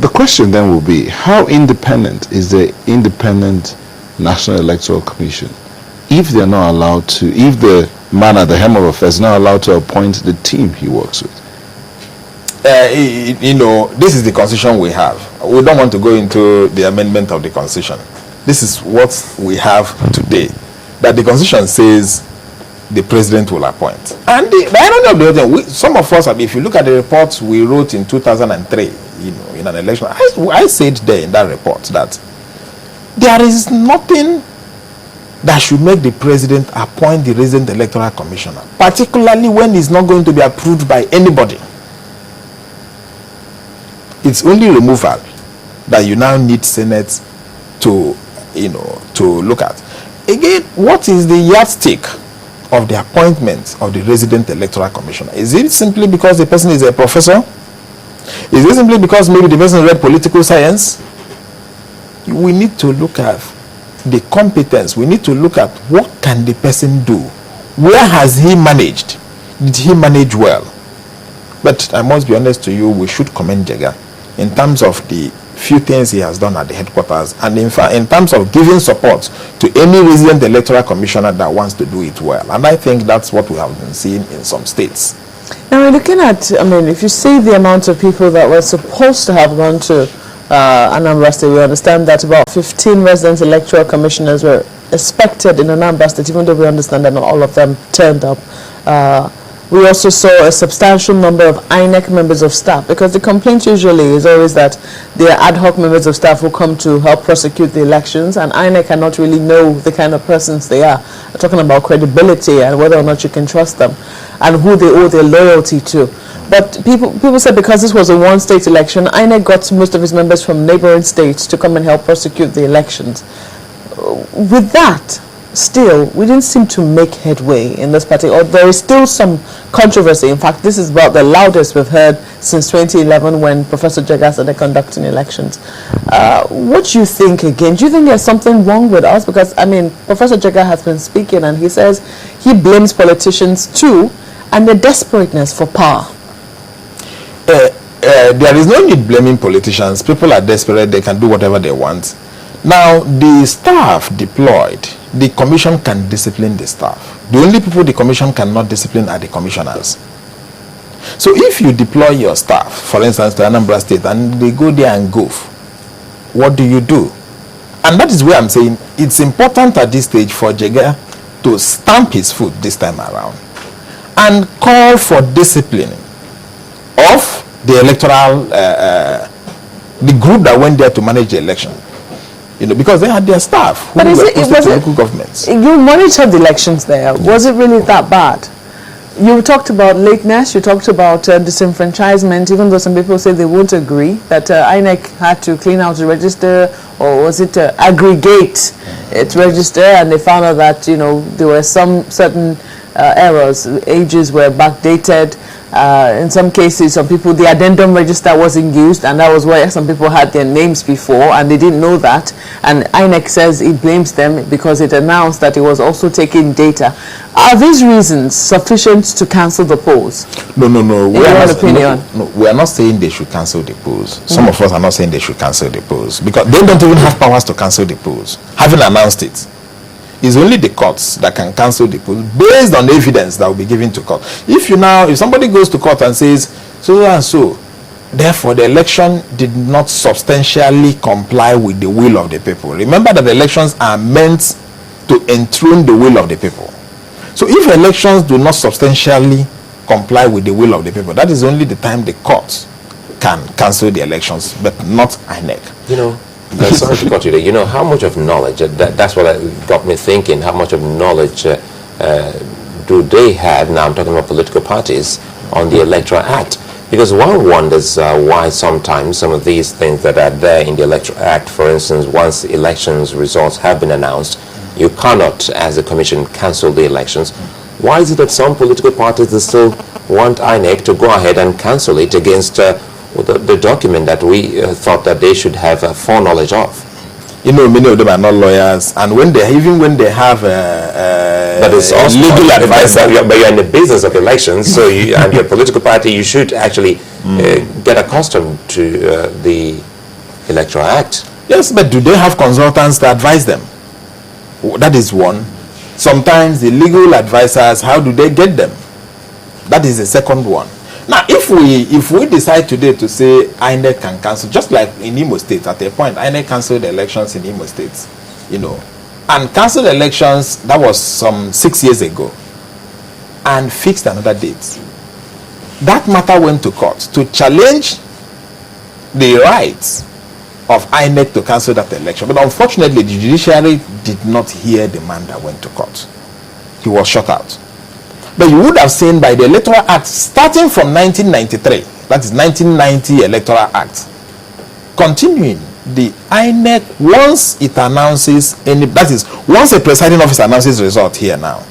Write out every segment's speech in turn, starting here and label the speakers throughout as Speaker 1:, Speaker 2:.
Speaker 1: The question then will be, how independent is the Independent National Electoral Commission if they're not allowed to, if the man at the helm of affairs is not allowed to appoint the team he works with?
Speaker 2: This is the constitution we have. We don't want to go into the amendment of the constitution. This is what we have today. That the constitution says the president will appoint. And the irony of the other thing, some of us, if you look at the reports we wrote in 2003, in an election, I said there in that report that there is nothing that should make the president appoint the resident electoral commissioner, particularly when it's not going to be approved by anybody. It's only removal that you now need Senate to look at. Again, what is the yardstick of the appointment of the resident electoral commissioner? Is it simply because the person is a professor? Is it simply because maybe the person read political science? We need to look at the competence. We need to look at what can the person do. Where has he managed? Did he manage well? But I must be honest to you, we should commend Jega in terms of the few things he has done at the headquarters, and in fact in terms of giving support to any resident electoral commissioner that wants to do it well. And I think that's what we have been seeing in some states.
Speaker 3: Now we're looking at, if you see the amount of people that were supposed to have gone to Anambra State, we understand that about 15 resident electoral commissioners were expected in Anambra State, even though we understand that not all of them turned up. We also saw a substantial number of INEC members of staff, because the complaint usually is always that they are ad hoc members of staff who come to help prosecute the elections, and INEC cannot really know the kind of persons they are. We're talking about credibility and whether or not you can trust them and who they owe their loyalty to. But people said because this was a one-state election, INEC got most of its members from neighboring states to come and help prosecute the elections. With that, still, we didn't seem to make headway in this party, or there is still some controversy. In fact, this is about the loudest we've heard since 2011 when Professor Jega started conducting elections. What do you think again? Do you think there's something wrong with us? Because, Professor Jega has been speaking and he says he blames politicians too and the desperateness for power.
Speaker 2: There is no need blaming politicians. People are desperate. They can do whatever they want. Now, the staff deployed, the commission can discipline the staff. The only people the commission cannot discipline are the commissioners. So if you deploy your staff, for instance, to Anambra State, and they go there and goof, what do you do? And that is where I'm saying it's important at this stage for Jega to stamp his foot this time around and call for discipline of the electoral, the group that went there to manage the election. Because they had their staff who were posted to local governments.
Speaker 3: You monitored the elections there. Was it really that bad? You talked about lateness, you talked about disenfranchisement, even though some people say they won't agree, that INEC had to clean out the register, or was it aggregate its register, and they found out that, there were some certain errors, ages were backdated. In some cases, some people, the addendum register wasn't used, and that was where some people had their names before, and they didn't know that. And INEC says it blames them because it announced that it was also taking data. Are these reasons sufficient to cancel the polls?
Speaker 2: No. We are not saying they should cancel the polls. Some of us are not saying they should cancel the polls, because they don't even have powers to cancel the polls, having announced it. It's only the courts that can cancel the polls based on the evidence that will be given to court. If somebody goes to court and says so and so, therefore the election did not substantially comply with the will of the people. Remember that the elections are meant to enthrone the will of the people. So if elections do not substantially comply with the will of the people, that is only the time the courts can cancel the elections, but not INEC.
Speaker 4: Sorry to cut you there. How much of knowledge, that's what got me thinking, how much of knowledge do they have, now I'm talking about political parties, on the Electoral Act? Because one wonders why sometimes some of these things that are there in the Electoral Act, for instance, once elections results have been announced, you cannot, as a commission, cancel the elections. Why is it that some political parties still want INEC to go ahead and cancel it against the document that we thought that they should have foreknowledge of?
Speaker 2: Many of them are not lawyers, and when they have
Speaker 4: but it's also legal advice. But you're in the business of elections, so and your political party, you should actually get accustomed to the Electoral Act.
Speaker 2: Yes, but do they have consultants to advise them? That is one. Sometimes the legal advisors, how do they get them? That is the second one. Now, if we decide today to say INEC can cancel, just like in Imo State, at a point, INEC canceled the elections in Imo State, and canceled elections, that was some 6 years ago, and fixed another date. That matter went to court to challenge the rights of INEC to cancel that election. But unfortunately, the judiciary did not hear the man that went to court. He was shut out. But you would have seen by the Electoral Act, starting from 1993, that is 1990 Electoral Act, continuing, the INEC, once it announces any, that is, once a presiding officer announces result here now,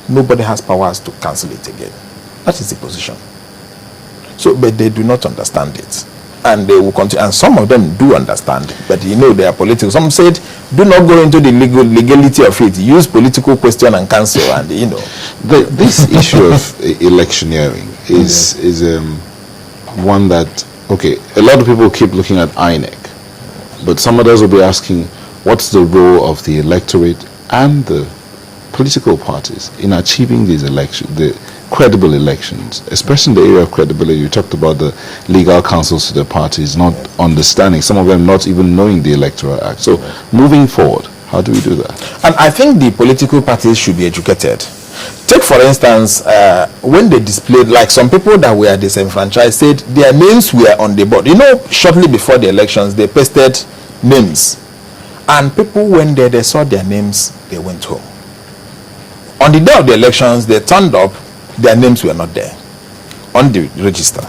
Speaker 2: nobody has powers to cancel it again. That is the position. So, but they do not understand it. And they will continue, and some of them do understand, but they are political. Some said, do not go into the legality of it. Use political question and cancel, and
Speaker 1: This issue of electioneering is one that, okay, a lot of people keep looking at INEC, but some others will be asking, what's the role of the electorate and the political parties in achieving these elections, the credible elections, especially in the area of credibility? You talked about the legal counsels to the parties not understanding, some of them not even knowing the Electoral Act. So moving forward, how do we do that?
Speaker 2: And I think the political parties should be educated. Take for instance, when they displayed, like some people that were disenfranchised said their names were on the board. Shortly before the elections, they pasted names. And people went there, they saw their names, they went home. On the day of the elections, they turned up, their names were not there on the register.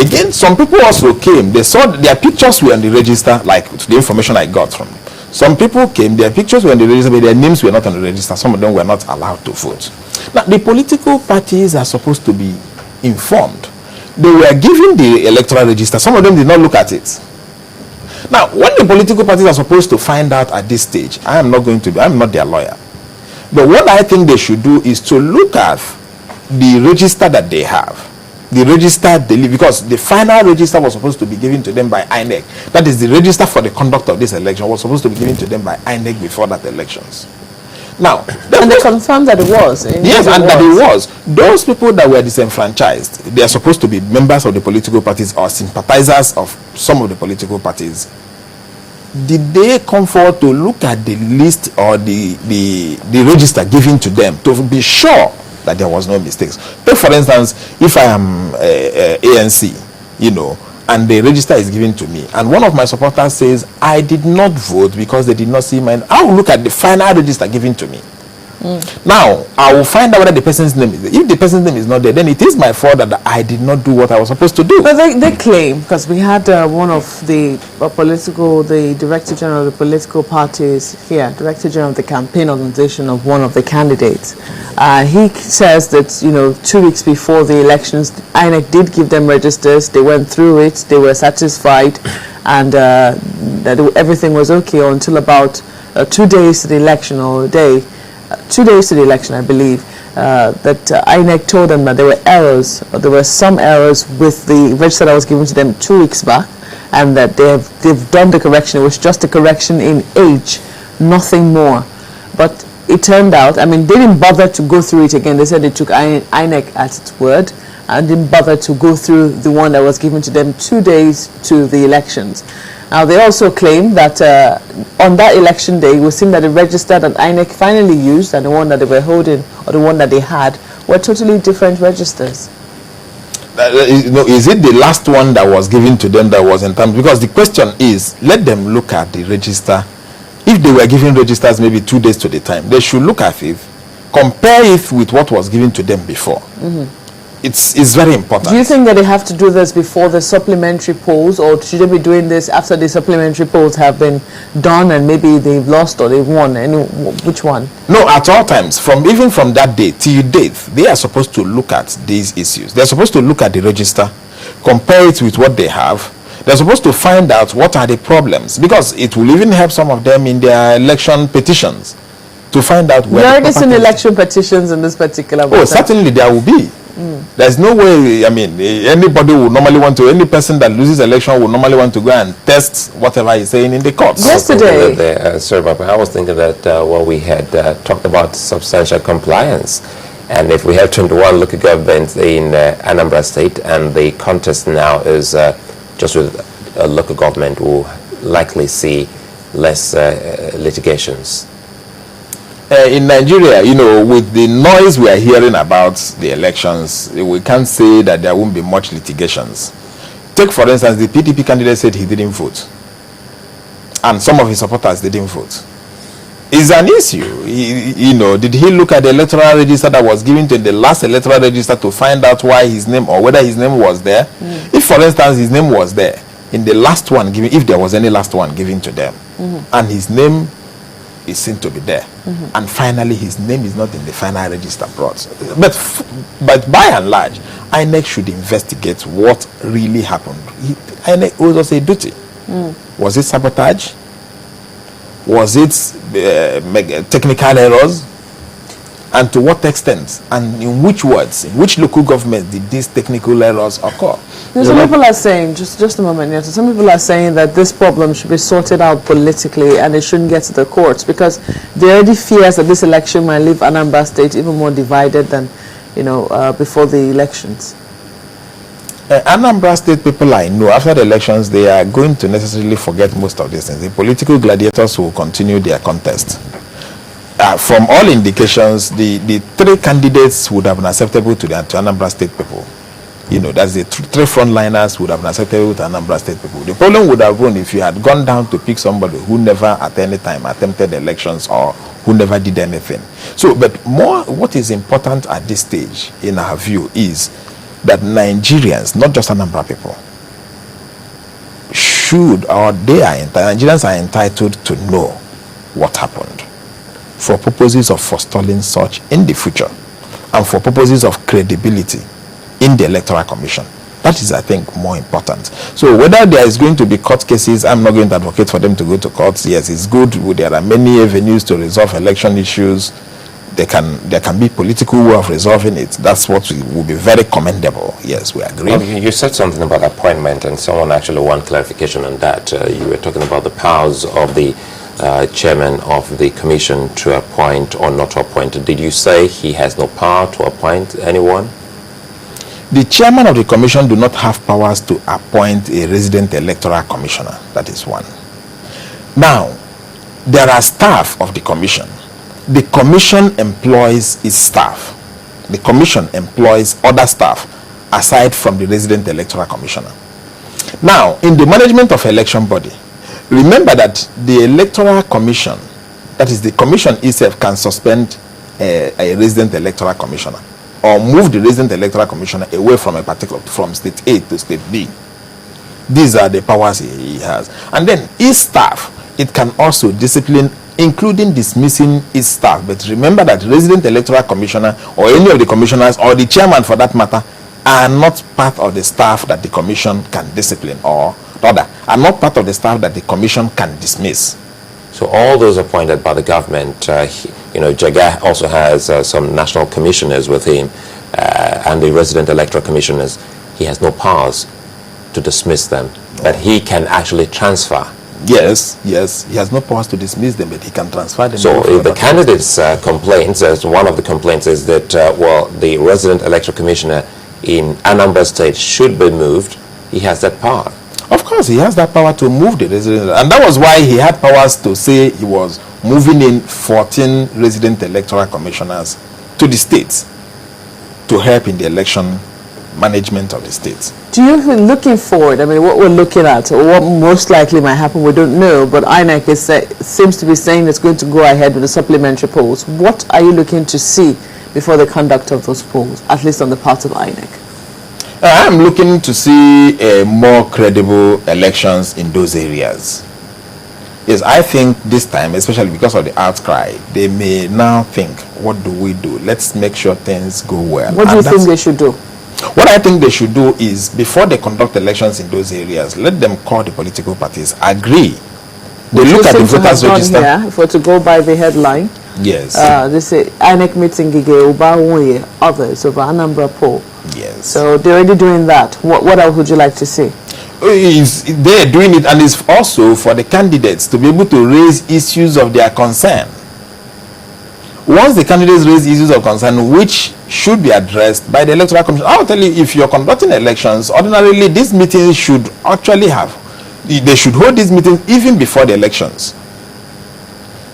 Speaker 2: Again, some people also came, they saw their pictures were on the register, like the information I got from them. Some people came, their pictures were on the register, but their names were not on the register. Some of them were not allowed to vote. Now, the political parties are supposed to be informed. They were given the electoral register. Some of them did not look at it. Now, what the political parties are supposed to find out at this stage, I'm not their lawyer. But what I think they should do is to look at the register that they have. The register, because the final register was supposed to be given to them by INEC. That is the register for the conduct of this election was supposed to be given to them by INEC before that elections. Now,
Speaker 3: and they confirmed that it was.
Speaker 2: Yes, and that it was. Those people that were disenfranchised, they are supposed to be members of the political parties or sympathizers of some of the political parties. Did they come forward to look at the list or the register given to them to be sure that there was no mistakes? Take for instance, if I am ANC, and the register is given to me, and one of my supporters says I did not vote because they did not see mine, I will look at the final register given to me. Now I will find out whether the person's name is there. If the person's name is not there, then it is my fault that I did not do what I was supposed to do.
Speaker 3: But they claim, because we had one of the the Director General of the political parties here, Director General of the campaign organization of one of the candidates. He says that 2 weeks before the elections, INEC did give them registers. They went through it. They were satisfied, and that everything was okay until about 2 days to the election, or a day. 2 days to the election, I believe, that INEC told them that there were errors, or there were some errors with the register that was given to them 2 weeks back, and that they've done the correction. It was just a correction in age, nothing more. But it turned out, they didn't bother to go through it again. They said they took INEC at its word and didn't bother to go through the one that was given to them 2 days to the elections. Now, they also claim that on that election day, it was seen that the register that INEC finally used and the one that they were holding, or the one that they had, were totally different registers.
Speaker 2: Is it the last one that was given to them that was in terms? Because the question is, let them look at the register. If they were given registers maybe 2 days to the time, they should look at it, compare it with what was given to them before. It's very important.
Speaker 3: Do you think that they have to do this before the supplementary polls, or should they be doing this after the supplementary polls have been done and maybe they've lost or they've won? Which one?
Speaker 2: No, at all times, even from that day till date, they are supposed to look at these issues. They're supposed to look at the register, compare it with what they have. They're supposed to find out what are the problems, because it will even help some of them in their election petitions to find out where.
Speaker 3: There are some election petitions in this particular matter.
Speaker 2: Oh, certainly there will be. There's no way, I mean, anybody would normally want to, any person that loses election would normally want to go and test whatever he's saying in the courts.
Speaker 3: Yesterday.
Speaker 4: Sorry, but I was thinking that we had talked about substantial compliance. And if we have 21 local governments in Anambra State, and the contest now is just with a local government, will likely see less litigations.
Speaker 2: In Nigeria, you know, with the noise we are hearing about the elections, we can't say that there won't be much litigations. Take, for instance, the PDP candidate said he didn't vote, and some of his supporters didn't vote. It's an issue. You know, did he look at the electoral register that was given to the last electoral register to find out why his name, or whether his name was there? If, for instance, his name was there in the last one given, if there was any last one given to them, and his name is seen to be there, and finally his name is not in the final register brought. But by and large, INEC should investigate what really happened. INEC owes us a duty. Was it sabotage? Was it technical errors? And to what extent? And in which words? In which local government did these technical errors occur?
Speaker 3: Some people are saying, just a moment, yes. Some people are saying that this problem should be sorted out politically and it shouldn't get to the courts, because there are already fears that this election might leave Anambra State even more divided than, before the elections.
Speaker 2: Anambra State people I know, after the elections, they are going to necessarily forget most of these things. The political gladiators will continue their contest. From all indications, the three candidates would have been acceptable to Anambra State people. You know, that's the three frontliners would have been acceptable to Anambra State people. The problem would have been if you had gone down to pick somebody who never at any time attempted elections or who never did anything. So, but more, what is important at this stage, in our view, is that Nigerians, not just Anambra people, Nigerians are entitled to know what happened, for purposes of forestalling such in the future, and for purposes of credibility in the Electoral Commission. That is, I think, more important. So whether there is going to be court cases, I'm not going to advocate for them to go to courts. Yes, it's good. There are many avenues to resolve election issues. There can be political way of resolving it. That's what will be very commendable. Yes, we agree.
Speaker 4: Well, you said something about appointment, and someone actually want clarification on that. You were talking about the powers of the chairman of the commission to appoint or not to appoint. Did you say he has no power to appoint anyone?
Speaker 2: The chairman of the commission do not have powers to appoint a resident electoral commissioner. That is one. Now, there are staff of the commission. The commission employs its staff. The commission employs other staff aside from the resident electoral commissioner. Now, in the management of election body, remember that the electoral commission, that is the commission itself, can suspend a resident electoral commissioner or move the resident electoral commissioner away from from state A to state B. These are the powers he has. And then his staff, it can also discipline, including dismissing his staff. But remember that resident electoral commissioner or any of the commissioners or the chairman for that matter are not part of the staff that the commission can discipline, or rather are not part of the staff that the commission can dismiss.
Speaker 4: So all those appointed by the government, Jaga also has some national commissioners with him, and the resident electoral commissioners, he has no powers to dismiss them, but he can actually transfer.
Speaker 2: Yes, he has no powers to dismiss them, but he can transfer them.
Speaker 4: So if the candidate's complaints, as one of the complaints is that, the resident electoral commissioner in Anambra State should be moved, he has that power.
Speaker 2: Of course, he has that power to move the resident, and that was why he had powers to say he was moving in 14 resident electoral commissioners to the states to help in the election management of the states.
Speaker 3: Do you think, looking forward, I mean, what we're looking at, or what most likely might happen, we don't know, but INEC seems to be saying it's going to go ahead with the supplementary polls. What are you looking to see before the conduct of those polls, at least on the part of INEC?
Speaker 2: I'm looking to see more credible elections in those areas. Yes, I think this time, especially because of the outcry, they may now think, what do we do? Let's make sure things go well.
Speaker 3: What do you think they should do?
Speaker 2: What I think they should do is, before they conduct elections in those areas, let them call the political parties, agree. They look at the voters register.
Speaker 3: Here, if we're to go by the headline,
Speaker 2: Yes.
Speaker 3: They say INEC meeting others over Anambra poll.
Speaker 2: Yes.
Speaker 3: So they're already doing that. What else would you like to see?
Speaker 2: They're doing it, and it's also for the candidates to be able to raise issues of their concern. Once the candidates raise issues of concern which should be addressed by the Electoral Commission, I'll tell you, if you're conducting elections, ordinarily these meetings should actually they should hold these meetings even before the elections,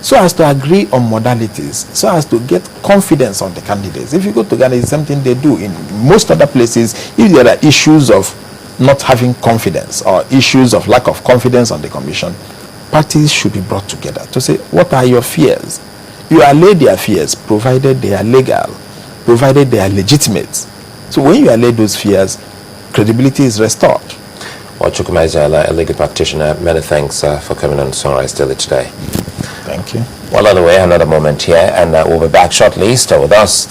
Speaker 2: so as to agree on modalities, so as to get confidence on the candidates. If you go to Ghana, it's something they do. In most other places, if there are issues of not having confidence or issues of lack of confidence on the commission, parties should be brought together to say, what are your fears? You allay their fears, provided they are legal, provided they are legitimate. So when you allay those fears, credibility is restored.
Speaker 4: Well, Chukwuma Ezeala, a legal practitioner, many thanks for coming on Sunrise Daily today.
Speaker 2: Thank you.
Speaker 4: Well, on the way, another moment here, and we'll be back shortly. Stay with us.